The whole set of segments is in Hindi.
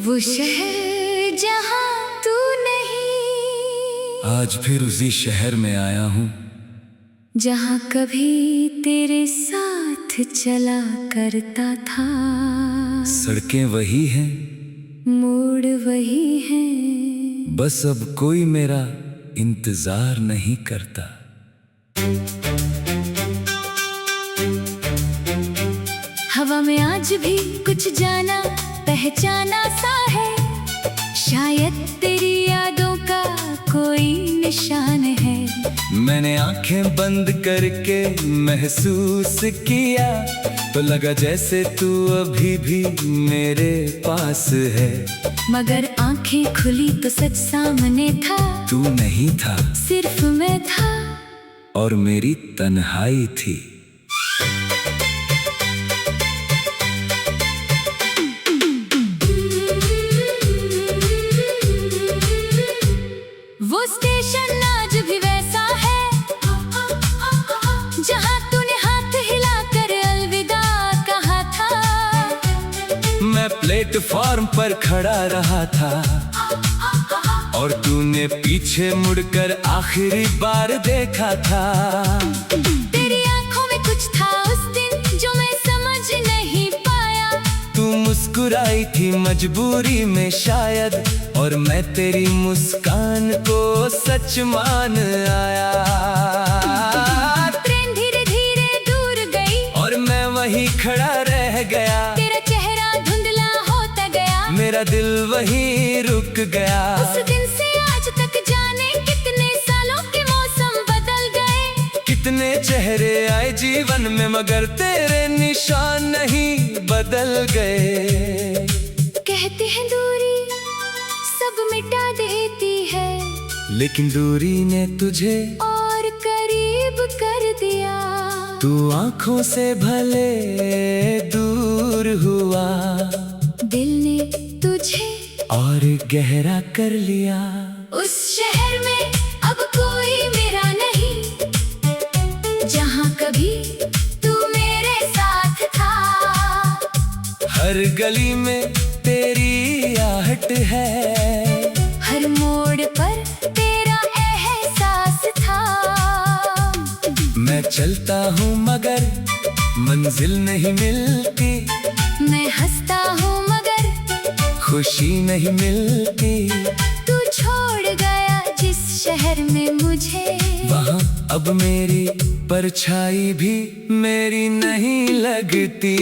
वो शहर जहाँ तू नहीं, आज फिर उसी शहर में आया हूँ जहाँ कभी तेरे साथ चला करता था। सड़कें वही हैं, मोड़ वही हैं, बस अब कोई मेरा इंतजार नहीं करता। हवा में आज भी कुछ जाना पहचाना सा है, शायद तेरी यादों का कोई निशान है। मैंने आंखें बंद करके महसूस किया, तो लगा जैसे तू अभी भी मेरे पास है। मगर आंखें खुली तो सच सामने था, तू नहीं था, सिर्फ मैं था और मेरी तन्हाई थी। वो स्टेशन आज भी वैसा है, जहाँ तूने हाथ हिलाकर अलविदा कहा था। मैं प्लेटफॉर्म पर खड़ा रहा था और तूने पीछे मुड़कर आखिरी बार देखा था। तेरी आंखों में कुछ था उस दिन जो मैं समझ नहीं पाया। तू मुस्कुराई थी मजबूरी में शायद, और मैं तेरी मुस्कान को सच मान आया। ट्रेन धीरे धीरे दूर गई और मैं वहीं खड़ा रह गया। तेरा चेहरा धुंधला होता गया, मेरा दिल वहीं रुक गया। उस दिन से आज तक जाने कितने सालों के मौसम बदल गए। कितने चेहरे आए जीवन में, मगर तेरे निशान नहीं बदल गए। कहते हैं दूरी सब मिटा देती है, लेकिन दूरी ने तुझे और करीब कर दिया। तू आंखों से भले दूर हुआ, दिल ने तुझे और गहरा कर लिया। उस शहर में अब कोई मेरा नहीं, जहाँ कभी तू मेरे साथ था। हर गली में तेरी आहट है, हर मोड़ पर तेरा एहसास था। मैं चलता हूँ मगर मंजिल नहीं मिलती। मैं हंसता हूँ मगर खुशी नहीं मिलती। तू छोड़ गया जिस शहर में मुझे, वहाँ अब मेरी परछाई भी मेरी नहीं लगती।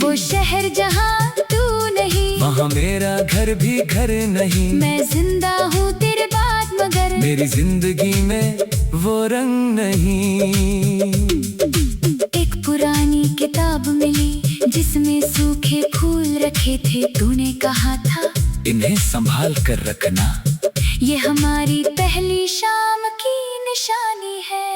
वो शहर जहाँ तू नहीं, वहाँ मेरा घर भी घर नहीं। मैं जिंदा हूँ तेरे बाद मगर मेरी जिंदगी में वो रंग नहीं। एक पुरानी किताब मिली जिसमें सूखे फूल रखे थे। तूने कहा था इन्हें संभाल कर रखना, ये हमारी पहली शाम की निशानी है।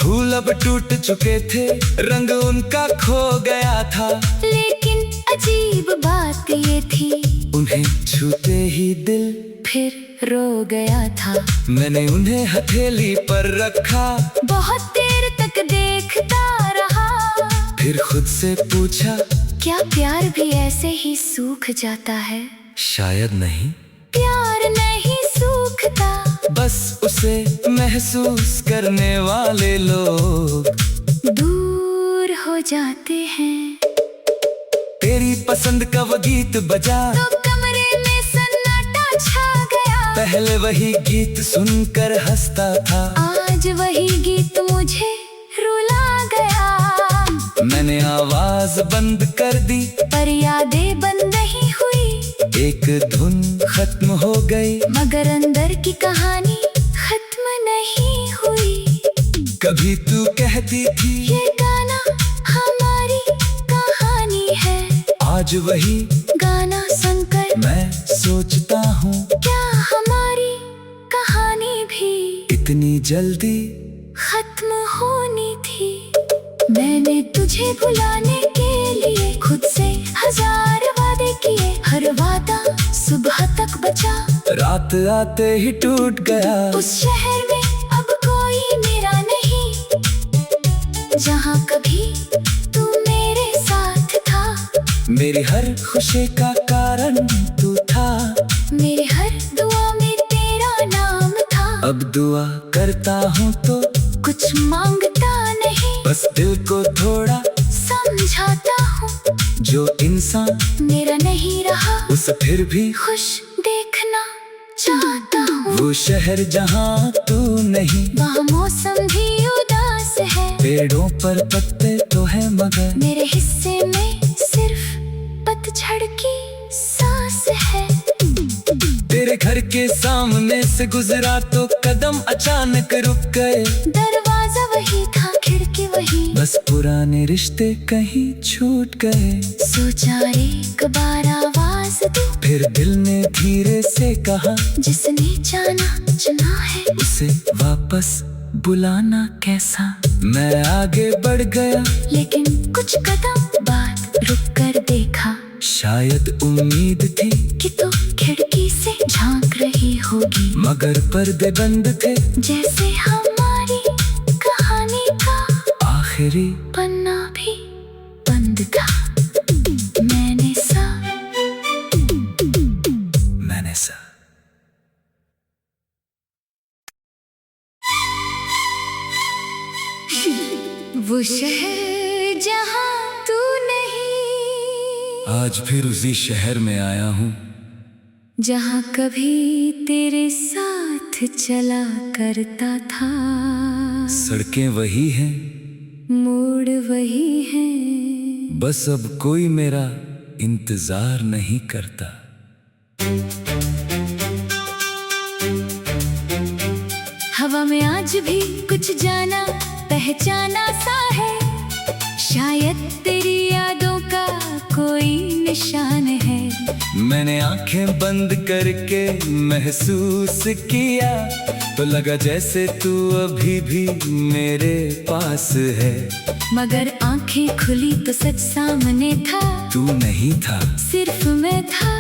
फूल अब टूट चुके थे, रंग उनका खो गया था। लेकिन अजीब बात ये थी, उन्हें छूते ही दिल फिर रो गया था। मैंने उन्हें हथेली पर रखा, बहुत देर तक देखता रहा। फिर खुद से पूछा, क्या प्यार भी ऐसे ही सूख जाता है? शायद नहीं। प्यार नहीं सूखता, बस उसे महसूस करने वाले लोग दूर हो जाते हैं। तेरी पसंद का वो गीत बजा, तो कमरे में सन्नाटा छा गया। पहले वही गीत सुनकर हंसता था, आज वही गीत मुझे रुला गया। मैंने आवाज बंद कर दी, पर यादें बंद नहीं हुई। एक धुन खत्म हो गई, मगर अंदर की कहानी खत्म नहीं हुई। कभी तू कहती थी ये गाना हमारी कहानी है। आज वही गाना सुनकर मैं सोचता हूँ, क्या हमारी कहानी भी इतनी जल्दी खत्म होनी थी? मैंने तुझे भुलाने के लिए खुद से 1000 वादे किए। हर वादा सुबह तक बचा, रात आते ही टूट गया। उस शहर में अब कोई मेरा नहीं, जहाँ कभी तू मेरे साथ था। मेरी हर खुशी का कारण तू था, मेरे हर दुआ में तेरा नाम था। अब दुआ करता हूँ तो कुछ मांगता नहीं, बस दिल को थोड़ा समझाता हूँ। जो इंसान मेरा नहीं रहा उसे फिर भी खुश देखना चाहता हूँ। वो शहर जहाँ तू नहीं, वहाँ मौसम भी उदास है। पेड़ों पर पत्ते तो है मगर मेरे हिस्से में सिर्फ पतझड़ की सांस है। तेरे घर के सामने से गुजरा तो कदम अचानक रुक गए। दरवाजा वही था, खिड़की वही, बस पुराने रिश्ते कहीं छूट गए। सोचा एक बार आवाज दूं, फिर दिल ने धीरे से कहा, जिसने जाना चुना है उसे वापस बुलाना कैसा। मैं आगे बढ़ गया लेकिन कुछ कदम बाद रुक कर देखा। शायद उम्मीद थी कि तो खिड़की से झांक रही होगी, मगर पर्दे बंद थे। जैसे हमारी कहानी का आखिरी पन्ना भी बंद था। मैंने सा वो शहर जहाँ तू नहीं, आज फिर उसी शहर में आया हूँ जहाँ कभी तेरे साथ चला करता था। सड़कें वही हैं, मोड़ वही हैं, बस अब कोई मेरा इंतजार नहीं करता। हवा में आज भी कुछ जाना पहचाना सा है, शायद तेरी यादों का कोई निशान है। मैंने आंखें बंद करके महसूस किया तो लगा जैसे तू अभी भी मेरे पास है। मगर आंखें खुली तो सच सामने था, तू नहीं था सिर्फ मैं था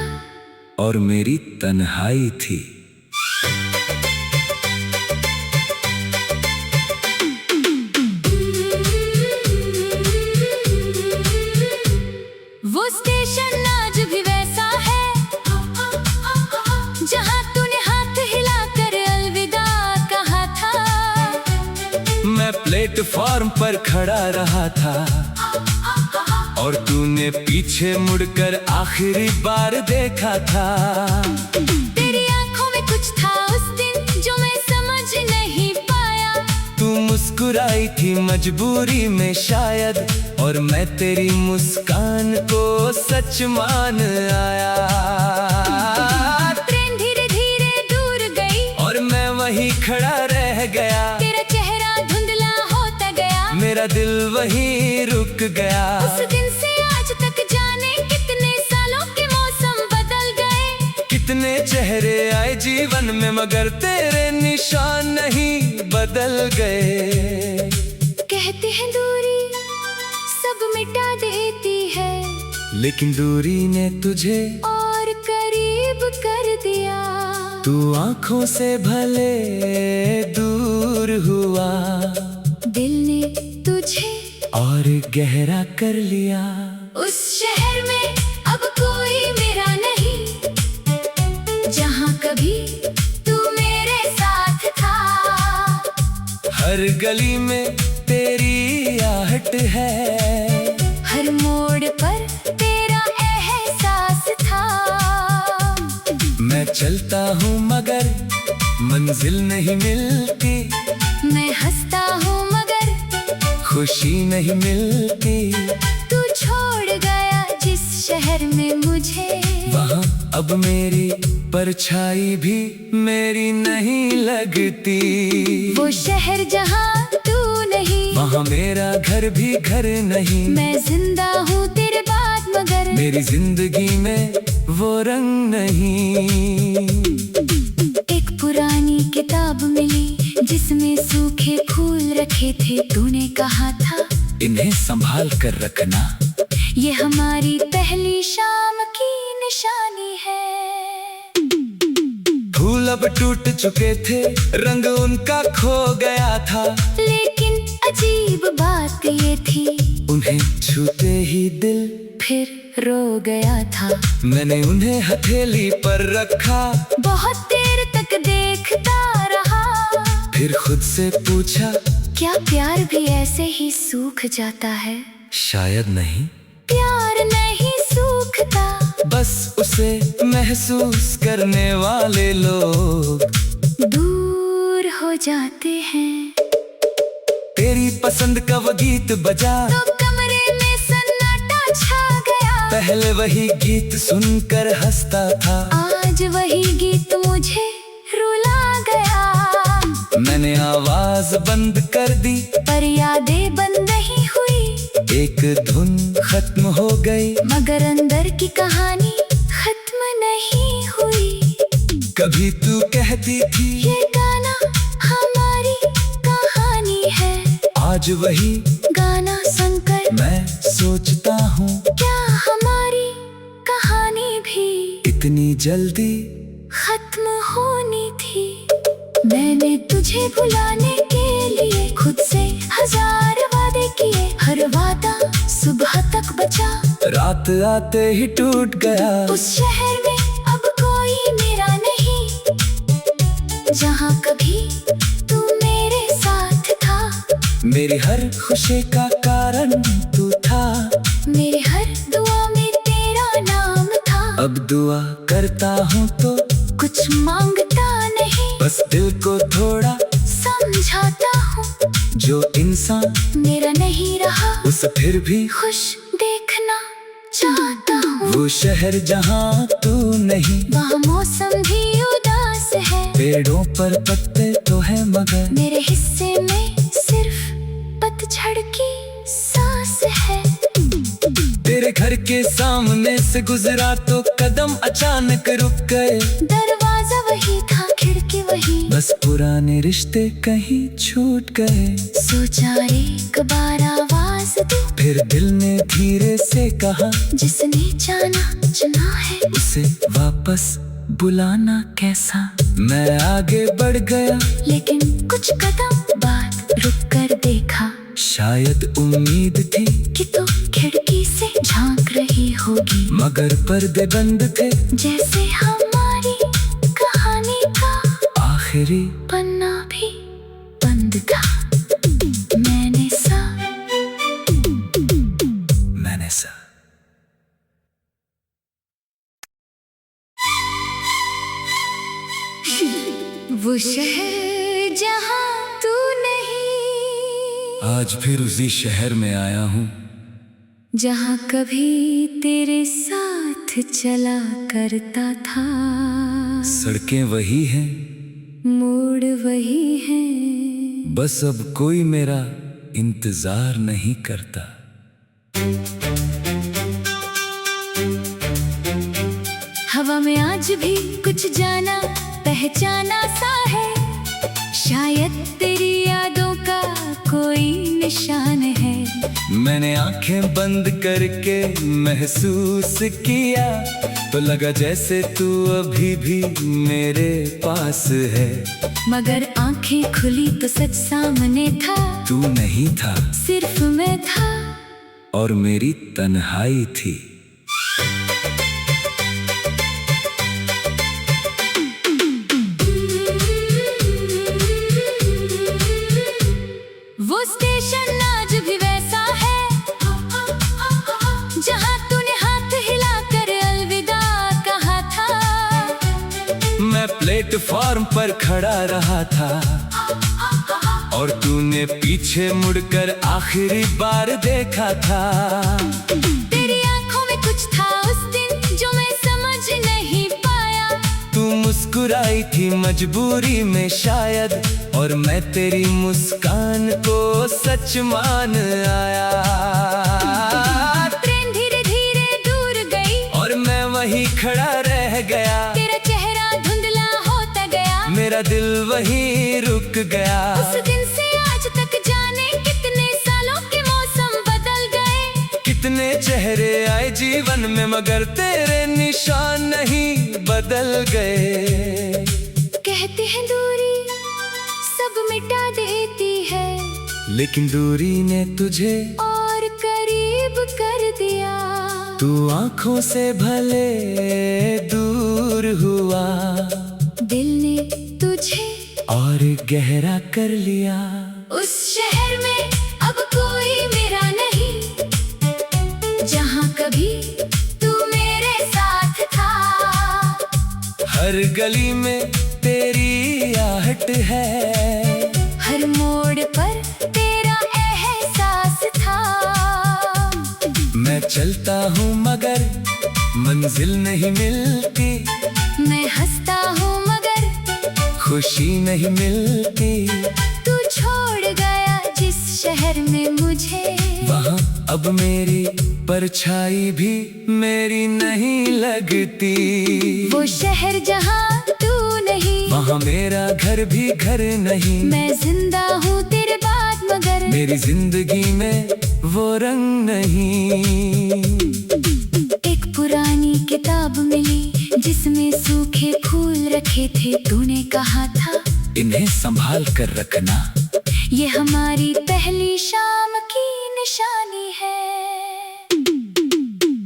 और मेरी तन्हाई थी। वो स्टेशन आज भी वैसा है, जहाँ तूने हाथ हिलाकर अलविदा कहा था। मैं प्लेटफॉर्म पर खड़ा रहा था और तूने पीछे मुड़कर आखिरी बार देखा था। तेरी आंखों में कुछ था उस दिन जो मैं समझ नहीं पाया। तू मुस्कुराई थी मजबूरी में शायद, और मैं तेरी मुस्कान को सच मान आया। ट्रेन धीरे धीरे दूर गई और मैं वहीं खड़ा रह गया। तेरा चेहरा धुंधला होता गया, मेरा दिल वहीं रुक गया। उस दिन से आज तक जाने कितने सालों के मौसम बदल गए। कितने चेहरे आए जीवन में मगर तेरे निशान नहीं बदल गए। कहते हैं दूरी सब मिटा देती है, लेकिन दूरी ने तुझे और करीब कर दिया। तू आंखों से भले दूर हुआ, दिल ने तुझे और गहरा कर लिया। उस शहर में अब कोई मेरा नहीं, जहाँ कभी तू मेरे साथ था। हर गली में तेरी आहट है, हर मोड़ पर तेरा एहसास था। मैं चलता हूँ मगर मंजिल नहीं मिलती। मैं हंसता हूँ मगर खुशी नहीं मिलती। तू छोड़ गया जिस शहर में मुझे, वहाँ अब मेरी परछाई भी मेरी नहीं लगती। वो शहर जहाँ तू नहीं, वहाँ मेरा घर भी घर नहीं। मैं जिंदा हूँ तेरे बाद मगर मेरी जिंदगी में वो रंग नहीं। एक पुरानी किताब मिली जिसमें सूखे फूल रखे थे। तूने कहा था इन्हें संभाल कर रखना, ये हमारी पहली शाम की निशानी है। फूल अब टूट चुके थे, रंग उनका खो गया था। लेकिन अजीब बात ये थी, उन्हें छूते ही दिल फिर रो गया था। मैंने उन्हें हथेली पर रखा, बहुत देर तक देखता रहा, फिर खुद से पूछा, क्या प्यार भी ऐसे ही सूख जाता है? शायद नहीं, प्यार नहीं सूखता, बस उसे महसूस करने वाले लोग दूर हो जाते हैं। तेरी पसंद का वो गीत बजा तो कमरे में सन्नाटा छा गया। पहले वही गीत सुनकर हंसता था, आज वही गीत मुझे रुला गया। मैंने आवाज बंद कर दी, पर यादें बंद नहीं हुई। एक धुन खत्म हो गई, मगर अंदर की कहानी खत्म नहीं हुई। कभी तू कहती थी ये गाना हमारी कहानी है, आज वही गाना सुनकर मैं सोचता हूँ, क्या हमारी कहानी भी इतनी जल्दी खत्म होनी थी? मैंने तुझे भुलाने के लिए खुद से हजार वादे किए, हर वादा सुबह तक बचा, रात आते ही टूट गया। उस शहर में अब कोई मेरा नहीं, जहाँ कभी तू मेरे साथ था। मेरी हर खुशी का कारण तू था, मेरे हर दुआ में तेरा नाम था। अब दुआ करता हूँ तो कुछ मांगता नहीं, बस दिल को थोड़ा समझाता हूँ। जो इंसान मेरा नहीं रहा उसे फिर भी खुश देखना चाहता हूँ। वो शहर जहाँ तू नहीं, वहाँ मौसम भी उदास है। पेड़ों पर पत्ते तो है मगर मेरे हिस्से में सिर्फ पतझड़ की सांस है। तेरे घर के सामने से गुजरा तो कदम अचानक रुक गए, दरवाजा वही था, खिड़की वही, बस पुराने रिश्ते कहीं छूट गए। सोचा एक बार आवाज दूं, फिर दिल ने धीरे से कहा, जिसने जाना चुना है उसे वापस बुलाना कैसा। मैं आगे बढ़ गया, लेकिन कुछ कदम बाद रुक कर देखा। शायद उम्मीद थी कि तू खिड़की से झांक रही होगी, मगर पर्दे बंद थे, जैसे हमारी कहानी का आखिरी पन्ना भी बंद था। मैंने सा वो शहर जहाँ तू नहीं, आज फिर उसी शहर में आया हूँ, जहाँ कभी तेरे साथ चला करता था। सड़कें वही हैं, मोड़ वही है, बस अब कोई मेरा इंतजार नहीं करता। हवा में आज भी कुछ जाना पहचाना सा है, शायद तेरी यादों का कोई निशान है। मैंने आंखें बंद करके महसूस किया, तो लगा जैसे तू अभी भी मेरे पास है। मगर आंखें खुली तो सच सामने था, तू नहीं था, सिर्फ मैं था, और मेरी तन्हाई थी। वो स्टेशन आज भी वैसा है, जहाँ तूने हाथ हिलाकर अलविदा कहा था। मैं प्लेटफॉर्म पर खड़ा रहा था, और तूने पीछे मुड़कर आखिरी बार देखा था। तेरी आंखों में कुछ था उस दिन जो मैं समझ नहीं पाया। तू मुस्कुराई थी मजबूरी में शायद, और मैं तेरी मुस्कान को सच मान आया। ट्रेन धीरे धीरे दूर गई, और मैं वहीं खड़ा रह गया। तेरा चेहरा धुंधला होता गया, मेरा दिल वहीं रुक गया। उस दिन से आज तक जाने कितने सालों के मौसम बदल गए। कितने चेहरे आए जीवन में, मगर तेरे निशान नहीं बदल गए। कहते हैं दूरी सब मिटा देती है, लेकिन दूरी ने तुझे और करीब कर दिया। तू आंखों से भले दूर हुआ, दिल ने तुझे और गहरा कर लिया। उस शहर में अब कोई मेरा नहीं, जहाँ कभी तू मेरे साथ था। हर गली में तेरी आहट है, हर मोड़ पर तेरा एहसास था। मैं चलता हूँ मगर मंजिल नहीं मिलती, मैं हंसता हूँ मगर खुशी नहीं मिलती। तू छोड़ गया जिस शहर में मुझे, वहाँ अब मेरी परछाई भी मेरी नहीं लगती। वो शहर जहाँ तू नहीं, वहाँ मेरा घर भी घर नहीं। मैं जिंदा हूँ तेरे बाद मगर मेरी जिंदगी में वो रंग नहीं। एक पुरानी किताब मिली जिसमें सूखे फूल रखे थे। तूने कहा था इन्हें संभाल कर रखना, ये हमारी पहली शाम की निशानी है।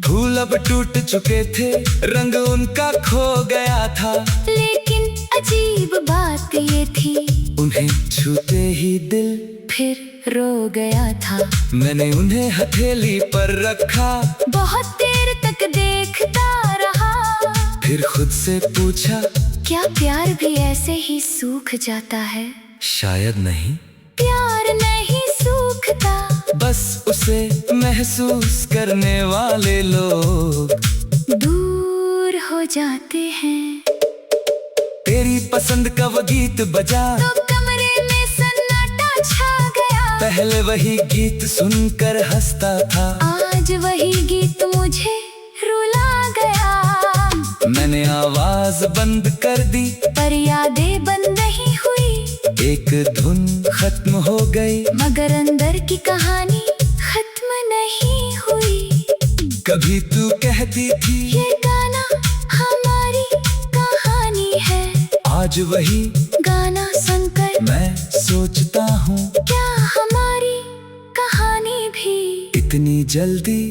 फूल अब टूट चुके थे, रंग उनका खो गया था। लेकिन अजीब बात ये थी, उन्हें छूते ही दिल फिर रो गया था। मैंने उन्हें हथेली पर रखा, बहुत देर तक देखता रहा। फिर खुद से पूछा, क्या प्यार भी ऐसे ही सूख जाता है? शायद नहीं। प्यार नहीं सूखता, बस उसे महसूस करने वाले लोग दूर हो जाते हैं। तेरी पसंद का वो गीत बजा, तो कमरे में सन्नाटा छा गया। पहले वही गीत सुनकर हंसता था, आज वही गीत मुझे रुला गया। मैंने आवाज बंद कर दी, पर यादें बंद नहीं हुई। एक धुन खत्म हो गई, मगर अंदर की कहानी खत्म नहीं हुई। कभी तू कहती थी ये गाना हमारी कहानी है। आज वही गाना सुनकर मैं सोचता हूँ, क्या हमारी कहानी भी इतनी जल्दी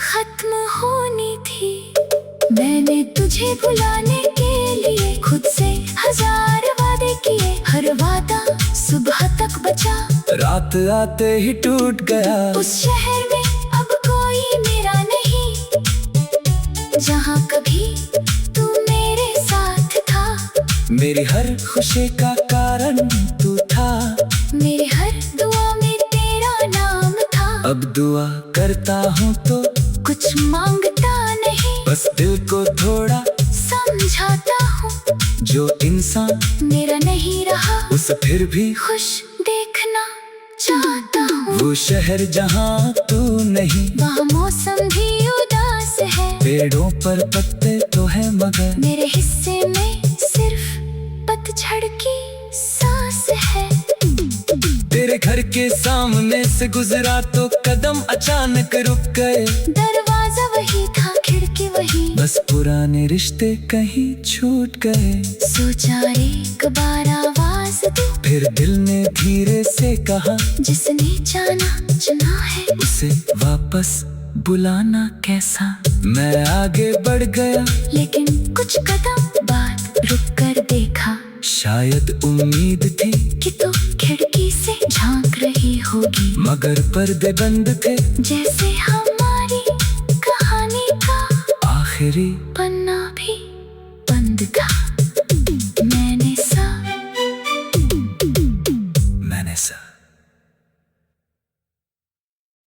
खत्म होनी थी? मैंने तुझे भुलाने के लिए खुद से हजार वादे किए। हर वादा सुबह तक बचा, रात आते ही टूट गया। उस शहर में अब कोई मेरा नहीं, जहाँ कभी तू मेरे साथ था। मेरी हर खुशी का कारण तू था, मेरे हर दुआ में तेरा नाम था। अब दुआ करता हूँ तो कुछ मांगता नहीं, बस दिल को थोड़ा समझाता हूँ। जो इंसान मेरा नहीं रहा उसे फिर भी खुश देखना चाहता हूँ। वो शहर जहाँ तू नहीं, वहाँ मौसम भी उदास है। पेड़ों पर पत्ते तो है मगर मेरे हिस्से में सिर्फ पतझड़ की सांस है। तेरे घर के सामने से गुजरा तो कदम अचानक रुक गए। दरवाजा वही था, खिड़की वही, बस पुराने रिश्ते कहीं छूट गए। सोचा एक बार आवाज दो, फिर दिल ने धीरे से कहा, जिसने जाना चुना है उसे वापस बुलाना कैसा। मैं आगे बढ़ गया, लेकिन कुछ कदम बाद रुक कर देखा। शायद उम्मीद थी कि तो खिड़की से झांक रही होगी, मगर पर्दे बंद थे, जैसे हमारी कहानी का आखिरी पन्ना भी बंद था। मैंने सा मैंने सा